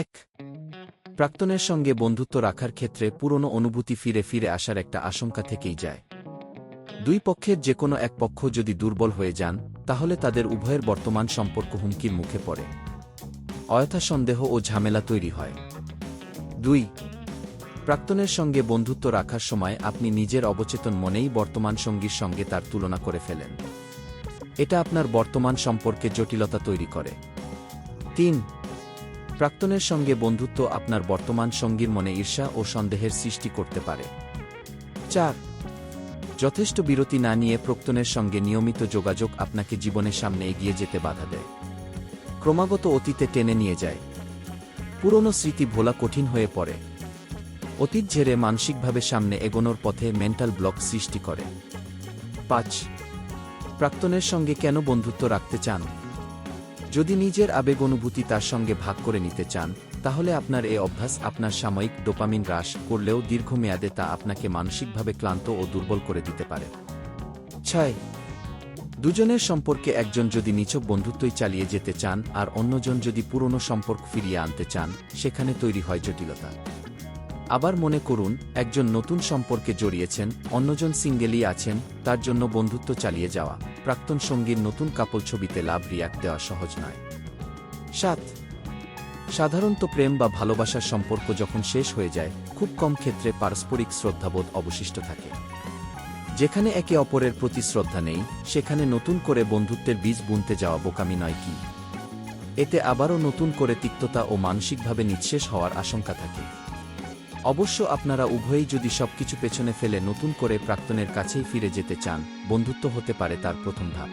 এক, প্রাক্তনের সঙ্গে বন্ধুত্ব রাখার ক্ষেত্রে পুরনো অনুভূতি ফিরে ফিরে আসার একটা আশঙ্কা থেকেই যায়। দুই পক্ষের যেকোনো এক পক্ষ যদি দুর্বল হয়ে যান, তাহলে তাদের উভয়ের বর্তমান সম্পর্ক হুমকির মুখে পড়ে। অযথা সন্দেহ ও ঝামেলা তৈরি হয়। 2, প্রাক্তনের সঙ্গে বন্ধুত্ব রাখার সময় আপনি নিজের অবচেতন মনেই বর্তমান সঙ্গীর সঙ্গে তার তুলনা করে ফেলেন। এটা আপনার বর্তমান সম্পর্কে জটিলতা তৈরি করে। 3, প্রাক্তনের সঙ্গে বন্ধুত্ব আপনার বর্তমান সঙ্গীর মনে ঈর্ষা ও সন্দেহের সৃষ্টি করতে পারে। 4, যথেষ্ট বিরতি না নিয়ে প্রাক্তনের সঙ্গে নিয়মিত যোগাযোগ আপনাকে জীবনের সামনে এগিয়ে যেতে বাধা দেয়। ক্রমাগত অতীতে টেনে নিয়ে যায়। পুরনো স্মৃতি ভোলা কঠিন হয়ে পড়ে। অতীত ঝেড়ে মানসিকভাবে সামনে এগোনোর পথে মেন্টাল ব্লক সৃষ্টি করে। 5, প্রাক্তনের সঙ্গে কেন বন্ধুত্ব রাখতে চান? যদি নিজের আবেগ অনুভূতি তার সঙ্গে ভাগ করে নিতে চান, তাহলে আপনার এই অভ্যাস আপনার সাময়িক ডোপামিন হ্রাস করলেও দীর্ঘমেয়াদে তা আপনাকে মানসিকভাবে ক্লান্ত ও দুর্বল করে দিতে পারে। 6, দুজনের সম্পর্কে একজন যদি নিছক বন্ধুত্বই চালিয়ে যেতে চান আর অন্যজন যদি পুরনো সম্পর্ক ফিরিয়ে আনতে চান, সেখানে তৈরি হয় জটিলতা। আবার মনে করুন, একজন নতুন সম্পর্কে জড়িয়েছেন, অন্যজন সিঙ্গেলই আছেন, তার জন্য বন্ধুত্ব চালিয়ে যাওয়া প্রাক্তন সঙ্গীর নতুন কাপল ছবিতে লাভ রিয়াক্ট দেওয়া সহজ নয়। 7, সাধারণত প্রেম বা ভালোবাসার সম্পর্ক যখন শেষ হয়ে যায়, খুব কম ক্ষেত্রে পারস্পরিক শ্রদ্ধাবোধ অবশিষ্ট থাকে। যেখানে একে অপরের প্রতি শ্রদ্ধা নেই, সেখানে নতুন করে বন্ধুত্বের বীজ বুনতে যাওয়া বোকামি নয় কি? এতে আবারও নতুন করে তিক্ততা ও মানসিকভাবে নিঃশেষ হওয়ার আশঙ্কা থাকে। অবশ্য আপনারা উভয়েই যদি সবকিছু পেছনে ফেলে নতুন করে প্রাক্তনের কাছেই ফিরে যেতে চান, বন্ধুত্ব হতে পারে তার প্রথম ধাপ।